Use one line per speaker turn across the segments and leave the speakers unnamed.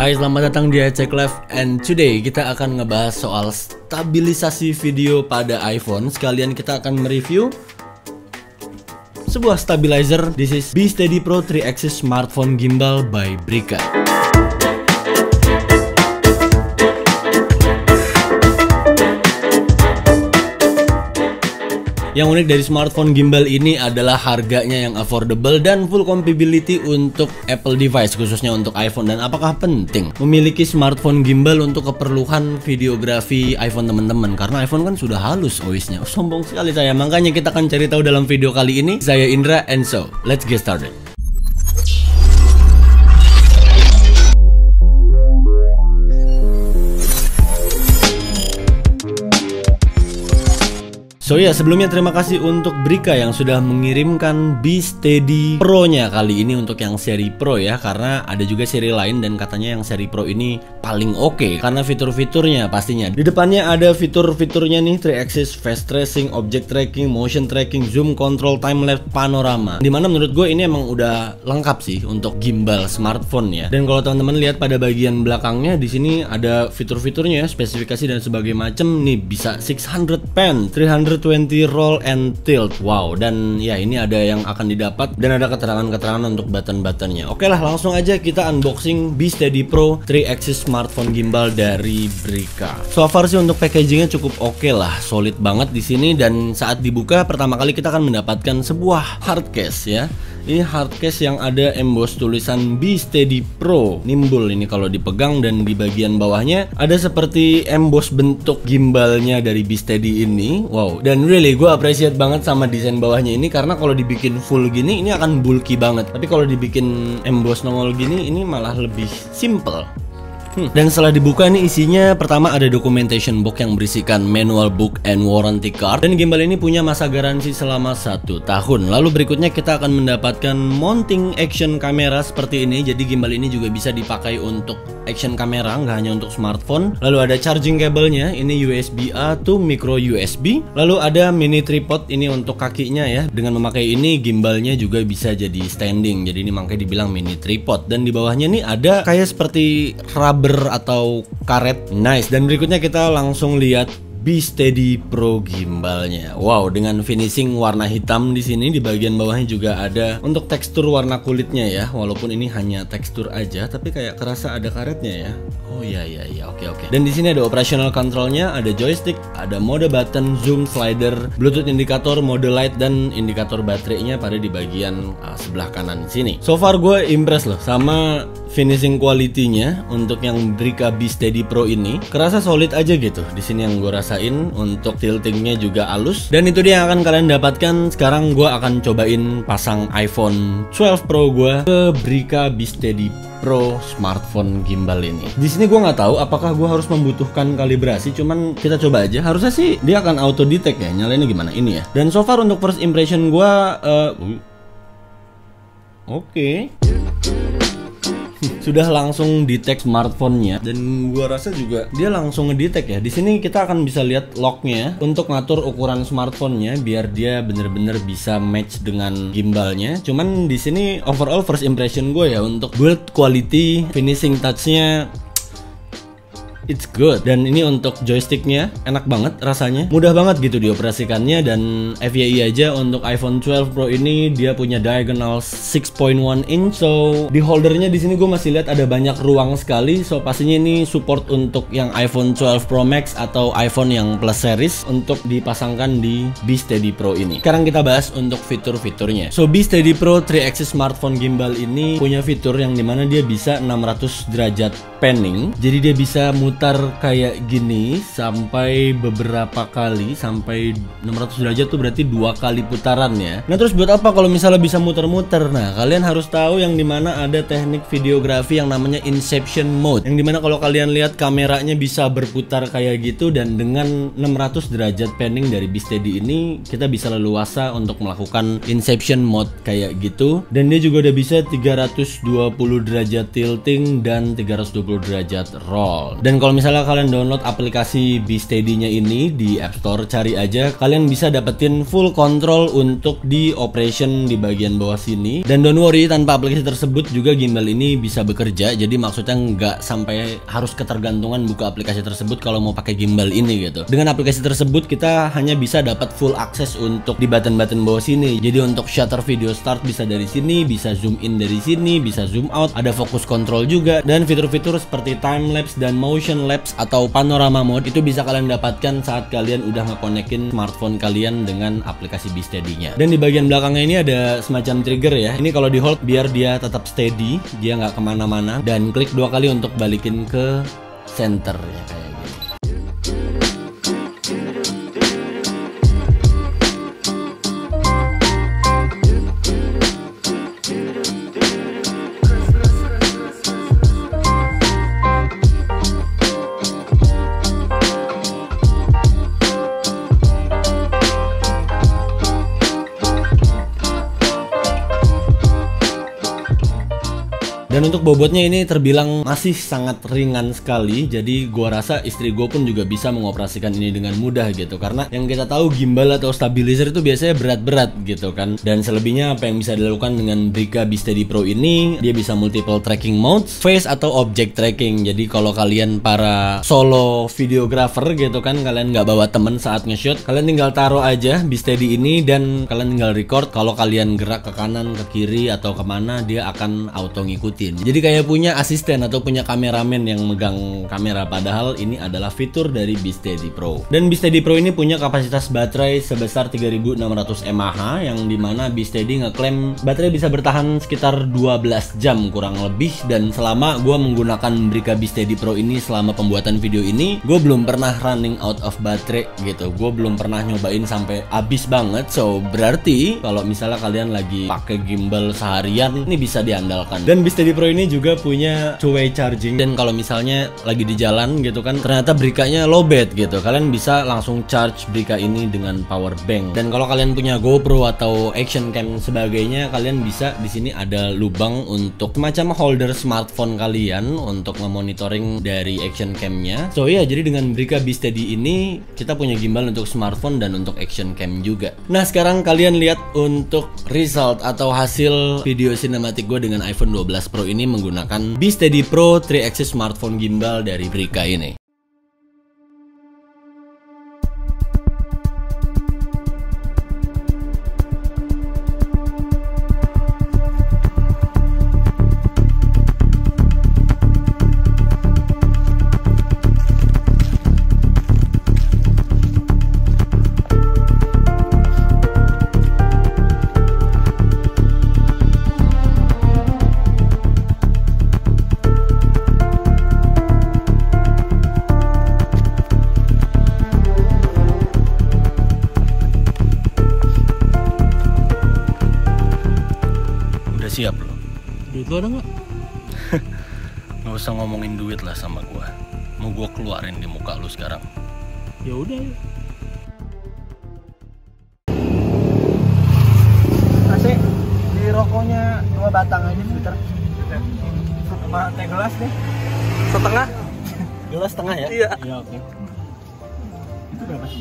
Hai, selamat datang di iCek Live, and today kita akan ngebahas soal stabilisasi video pada iPhone. Sekalian kita akan mereview sebuah stabilizer. This is B Steady Pro 3-axis smartphone gimbal by Brica. Yang unik dari smartphone gimbal ini adalah harganya yang affordable dan full compatibility untuk Apple device, khususnya untuk iPhone. Dan apakah penting memiliki smartphone gimbal untuk keperluan videografi iPhone teman-teman? Karena iPhone kan sudah halus OIS-nya. Sombong sekali saya. Makanya kita akan cari tahu dalam video kali ini. Saya Indra, and so let's get started. So ya, sebelumnya terima kasih untuk Brica yang sudah mengirimkan B Steady Pro-nya kali ini untuk yang seri Pro ya. Karena ada juga seri lain dan katanya yang seri Pro ini paling oke karena fitur-fiturnya pastinya. Di depannya ada fitur-fiturnya nih, 3-axis fast tracing, object tracking, motion tracking, zoom control, time lapse, panorama. Dimana menurut gue ini emang udah lengkap sih untuk gimbal smartphone ya. Dan kalau teman-teman lihat pada bagian belakangnya di sini ada fitur-fiturnya, spesifikasi dan sebagainya macam nih. Bisa 600 pan, 320 roll and tilt. Wow, dan ya ini ada yang akan didapat dan ada keterangan-keterangan untuk button-buttonnya. Oke lah, langsung aja kita unboxing B Steady Pro 3-axis smartphone gimbal dari Brica. So far sih untuk packagingnya cukup oke lah, solid banget di sini. Dan saat dibuka pertama kali kita akan mendapatkan sebuah hard case ya. Ini hard case yang ada emboss tulisan B Steady Pro, nimbul ini kalau dipegang, dan di bagian bawahnya ada seperti emboss bentuk gimbalnya dari B Steady ini. Wow, dan really gue appreciate banget sama desain bawahnya ini, karena kalau dibikin full gini ini akan bulky banget, tapi kalau dibikin emboss nongol gini ini malah lebih simple. Dan setelah dibuka nih isinya, pertama ada documentation box yang berisikan manual book and warranty card. Dan gimbal ini punya masa garansi selama 1 tahun. Lalu berikutnya kita akan mendapatkan mounting action camera seperti ini. Jadi gimbal ini juga bisa dipakai untuk action camera, nggak hanya untuk smartphone. Lalu ada charging kabelnya, ini USB-A to micro USB. Lalu ada mini tripod ini untuk kakinya ya. Dengan memakai ini gimbalnya juga bisa jadi standing. Jadi ini makanya dibilang mini tripod. Dan di bawahnya nih ada kayak seperti rubber atau karet. Nice. Dan berikutnya kita langsung lihat B Steady Pro gimbalnya. Wow, dengan finishing warna hitam di sini. Di bagian bawahnya juga ada untuk tekstur warna kulitnya ya. Walaupun ini hanya tekstur aja, tapi kayak kerasa ada karetnya ya. Oh iya, oke. Dan di sini ada operational controlnya, ada joystick, ada mode button, zoom, slider, Bluetooth indikator, mode light, dan indikator baterainya pada di bagian sebelah kanan sini. So far gue impress loh sama finishing quality-nya untuk yang Brica B Steady Pro ini. Kerasa solid aja gitu. Di sini yang gue rasain untuk tiltingnya juga halus. Dan itu dia yang akan kalian dapatkan. Sekarang gue akan cobain pasang iPhone 12 Pro gue ke Brica B Steady Pro smartphone gimbal ini. Di sini gue nggak tahu apakah gue harus membutuhkan kalibrasi, cuman kita coba aja. Harusnya sih dia akan auto detect ya. Nyalainnya gimana ini ya. Dan so far untuk first impression gue, oke. Sudah langsung detect smartphone-nya, dan gua rasa juga dia langsung ngedetect ya. Di sini kita akan bisa lihat lock-nya untuk ngatur ukuran smartphone-nya biar dia bener-bener bisa match dengan gimbalnya. Cuman di sini overall first impression gue ya untuk build quality, finishing touch-nya it's good. Dan ini untuk joysticknya enak banget rasanya, mudah banget gitu dioperasikannya. Dan FYI aja untuk iPhone 12 Pro ini dia punya diagonal 6.1 inch. So di holdernya di sini gue masih lihat ada banyak ruang sekali. So pastinya ini support untuk yang iPhone 12 Pro Max atau iPhone yang Plus series untuk dipasangkan di B Steady Pro ini. Sekarang kita bahas untuk fitur-fiturnya. So B Steady Pro 3-axis smartphone gimbal ini punya fitur yang dimana dia bisa 600 derajat panning. Jadi dia bisa mutar kayak gini sampai beberapa kali, sampai 600 derajat tuh berarti 2 kali putaran ya. Nah terus buat apa kalau misalnya bisa muter-muter? Nah kalian harus tahu yang dimana ada teknik videografi yang namanya inception mode, yang dimana kalau kalian lihat kameranya bisa berputar kayak gitu. Dan dengan 600 derajat panning dari B Steady ini kita bisa leluasa untuk melakukan inception mode kayak gitu. Dan dia juga udah bisa 320 derajat tilting dan 320 derajat roll. Dan kalau misalnya kalian download aplikasi BeSteady-nya ini di App Store, cari aja, kalian bisa dapetin full control untuk di operation di bagian bawah sini. Dan don't worry, tanpa aplikasi tersebut juga gimbal ini bisa bekerja. Jadi maksudnya nggak sampai harus ketergantungan buka aplikasi tersebut kalau mau pakai gimbal ini gitu. Dengan aplikasi tersebut kita hanya bisa dapat full akses untuk di button-button bawah sini. Jadi untuk shutter video start bisa dari sini, bisa zoom in dari sini, bisa zoom out, ada focus control juga, dan fitur-fitur seperti time lapse dan motion lapse atau panorama mode itu bisa kalian dapatkan saat kalian udah ngekonekin smartphone kalian dengan aplikasi BeSteady-nya. Dan di bagian belakangnya ini ada semacam trigger ya. Ini kalau di hold biar dia tetap steady, dia nggak kemana-mana, dan klik 2 kali untuk balikin ke center ya kayak gini. Dan untuk bobotnya ini terbilang masih sangat ringan sekali. Jadi gua rasa istri gue pun juga bisa mengoperasikan ini dengan mudah gitu. Karena yang kita tahu gimbal atau stabilizer itu biasanya berat-berat gitu kan. Dan selebihnya apa yang bisa dilakukan dengan Brica BeSteady Pro ini, dia bisa multiple tracking modes, face atau object tracking. Jadi kalau kalian para solo videographer gitu kan, kalian nggak bawa temen saat nge-shoot, kalian tinggal taruh aja BeSteady ini dan kalian tinggal record. Kalau kalian gerak ke kanan, ke kiri atau kemana, dia akan auto ngikutin. Jadi kayak punya asisten atau punya kameramen yang megang kamera, padahal ini adalah fitur dari BeSteady Pro. Dan BeSteady Pro ini punya kapasitas baterai sebesar 3600 mAh, yang dimana BeSteady ngeklaim baterai bisa bertahan sekitar 12 jam kurang lebih. Dan selama gue menggunakan Brica BeSteady Pro ini selama pembuatan video ini, gue belum pernah running out of baterai gitu. Gue belum pernah nyobain sampai habis banget. So berarti kalau misalnya kalian lagi pakai gimbal seharian, ini bisa diandalkan. Dan BeSteady Pro ini juga punya two-way charging, dan kalau misalnya lagi di jalan gitu kan ternyata Bricanya lowbat gitu, kalian bisa langsung charge Brica ini dengan power bank. Dan kalau kalian punya GoPro atau action cam sebagainya, kalian bisa di sini ada lubang untuk semacam holder smartphone kalian untuk memonitoring dari action camnya. So ya, jadi dengan Brica BeSteady ini kita punya gimbal untuk smartphone dan untuk action cam juga. Nah sekarang kalian lihat untuk result atau hasil video sinematik gue dengan iPhone 12 Pro ini menggunakan BeSteady Pro 3-axis smartphone gimbal dari Brica ini. Siap lo?
Duit lo ada nggak?
Gak usah ngomongin duit lah sama gua. Mau gua keluarin di muka lu sekarang.
Ya udah.
Kasih di rokoknya 2 batang aja sebentar. Sama teh gelas deh.
Setengah?
Gelas setengah ya?
Iya.
Ya oke.
Itu berapa sih?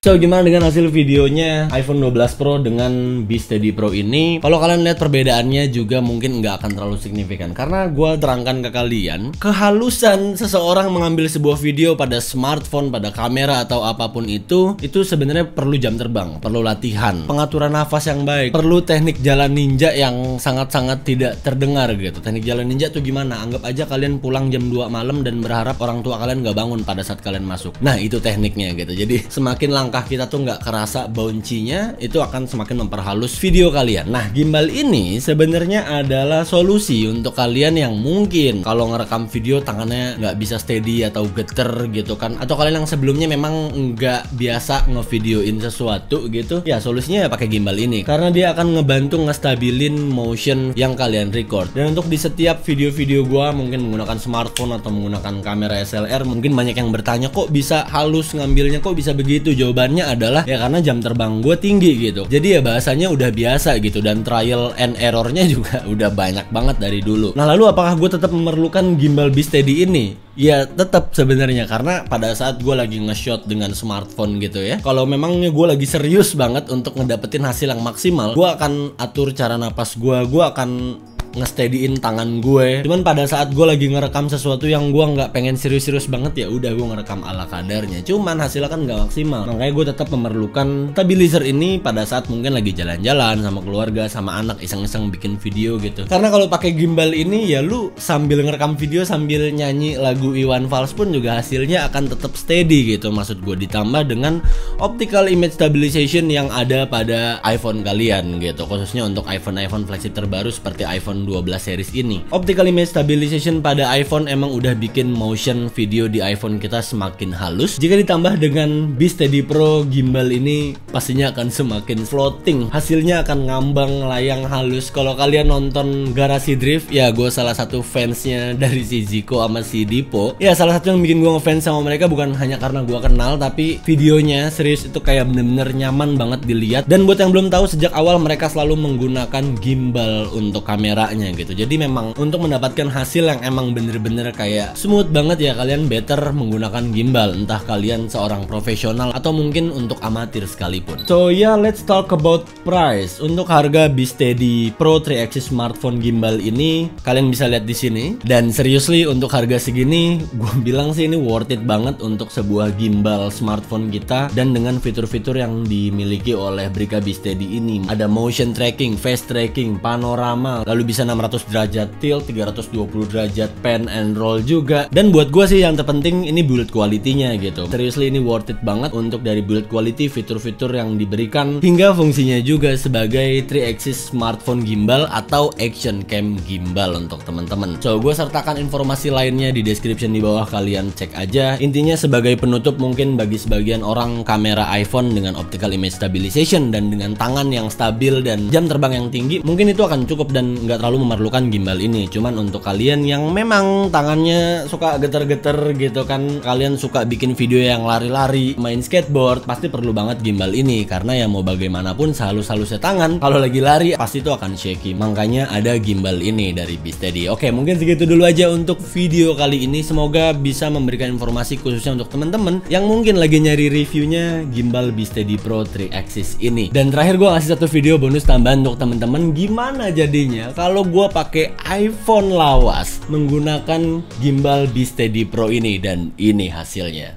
So, gimana dengan hasil videonya iPhone 12 Pro dengan B Steady Pro ini? Kalau kalian lihat perbedaannya juga mungkin nggak akan terlalu signifikan, karena gue terangkan ke kalian kehalusan seseorang mengambil sebuah video pada smartphone, pada kamera atau apapun itu sebenarnya perlu jam terbang, perlu latihan, pengaturan nafas yang baik, perlu teknik jalan ninja yang sangat-sangat tidak terdengar gitu. Teknik jalan ninja tuh gimana? Anggap aja kalian pulang jam 2 malam dan berharap orang tua kalian nggak bangun pada saat kalian masuk. Nah, itu tekniknya gitu. Jadi semakin langkah kita tuh nggak kerasa bouncinya, itu akan semakin memperhalus video kalian. Nah, gimbal ini sebenarnya adalah solusi untuk kalian yang mungkin kalau ngerekam video tangannya nggak bisa steady atau geter gitu kan, atau kalian yang sebelumnya memang nggak biasa ngevideoin sesuatu gitu. Ya, solusinya ya pakai gimbal ini, karena dia akan ngebantu ngestabilin motion yang kalian record. Dan untuk di setiap video-video gua mungkin menggunakan smartphone atau menggunakan kamera SLR, mungkin banyak yang bertanya kok bisa halus ngambilnya, kok bisa begitu. Jawabannya adalah ya karena jam terbang gue tinggi gitu. Jadi ya bahasanya udah biasa gitu, dan trial and errornya juga udah banyak banget dari dulu. Nah, lalu apakah gue tetap memerlukan gimbal B Steady ini? Ya tetap sebenarnya, karena pada saat gue lagi nge-shot dengan smartphone gitu ya, kalau memangnya gue lagi serius banget untuk ngedapetin hasil yang maksimal, gue akan atur cara napas gue akan ngesteadiin tangan gue. Cuman pada saat gue lagi ngerekam sesuatu yang gue nggak pengen serius-serius banget, ya udah gue ngerekam ala kadarnya. Cuman hasilnya kan nggak maksimal. Makanya gue tetap memerlukan stabilizer ini pada saat mungkin lagi jalan-jalan sama keluarga, sama anak, iseng-iseng bikin video gitu. Karena kalau pakai gimbal ini ya lu sambil ngerekam video sambil nyanyi lagu Iwan Fals pun juga hasilnya akan tetap steady gitu. Maksud gue ditambah dengan optical image stabilization yang ada pada iPhone kalian gitu. Khususnya untuk iPhone flagship terbaru seperti iPhone 12 series ini. Optical image stabilization pada iPhone emang udah bikin motion video di iPhone kita semakin halus. Jika ditambah dengan B Steady Pro gimbal ini, pastinya akan semakin floating. Hasilnya akan ngambang layang halus. Kalau kalian nonton Garasi Drift, ya gue salah satu fansnya dari si Zico sama si Dipo. Ya salah satu yang bikin gue ngefans sama mereka bukan hanya karena gue kenal, tapi videonya serius itu kayak bener-bener nyaman banget dilihat. Dan buat yang belum tahu, sejak awal mereka selalu menggunakan gimbal untuk kamera gitu. Jadi memang untuk mendapatkan hasil yang emang bener-bener kayak smooth banget ya, kalian better menggunakan gimbal, entah kalian seorang profesional atau mungkin untuk amatir sekalipun. So ya, let's talk about price. Untuk harga B Steady Pro 3-axis smartphone gimbal ini kalian bisa lihat di sini. Dan seriously untuk harga segini, gue bilang sih ini worth it banget untuk sebuah gimbal smartphone kita. Dan dengan fitur-fitur yang dimiliki oleh Brica B Steady ini, ada motion tracking, face tracking, panorama, lalu bisa 600 derajat tilt, 320 derajat pan and roll juga. Dan buat gue sih yang terpenting ini build quality-nya gitu. Seriously ini worth it banget untuk dari build quality, fitur-fitur yang diberikan, hingga fungsinya juga sebagai 3-axis smartphone gimbal atau action cam gimbal untuk teman-teman. So gue sertakan informasi lainnya di description di bawah, kalian cek aja. Intinya sebagai penutup, mungkin bagi sebagian orang kamera iPhone dengan optical image stabilization dan dengan tangan yang stabil dan jam terbang yang tinggi, mungkin itu akan cukup dan nggak terlalu memerlukan gimbal ini. Cuman untuk kalian yang memang tangannya suka geter-geter gitu kan, kalian suka bikin video yang lari-lari, main skateboard, pasti perlu banget gimbal ini. Karena ya mau bagaimanapun sehalus-halusnya tangan, kalau lagi lari pasti itu akan shaky. Makanya ada gimbal ini dari B Steady. Oke, mungkin segitu dulu aja untuk video kali ini. Semoga bisa memberikan informasi khususnya untuk teman-teman yang mungkin lagi nyari reviewnya gimbal B Steady Pro 3-axis ini. Dan terakhir gue ngasih satu video bonus tambahan untuk teman-teman. Gimana jadinya kalau gue pakai iPhone lawas menggunakan gimbal B Steady Pro ini, dan ini hasilnya.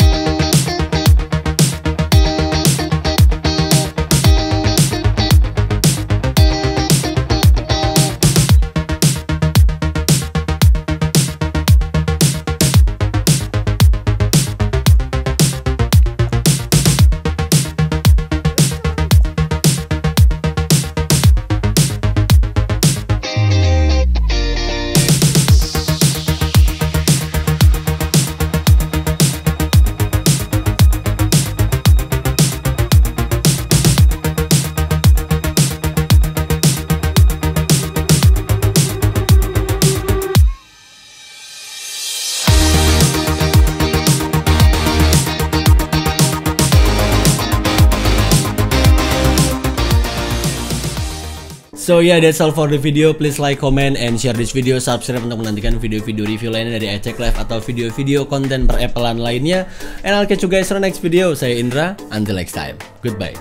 So yeah, that's all for the video. Please like, comment, and share this video. Subscribe untuk menantikan video-video review lainnya dari Ecek Live atau video-video konten per-Applean lainnya. And I'll catch you guys on the next video. Saya Indra. Until next time. Goodbye.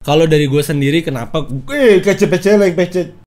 Kalau dari gue sendiri, kenapa
kece-pece like pece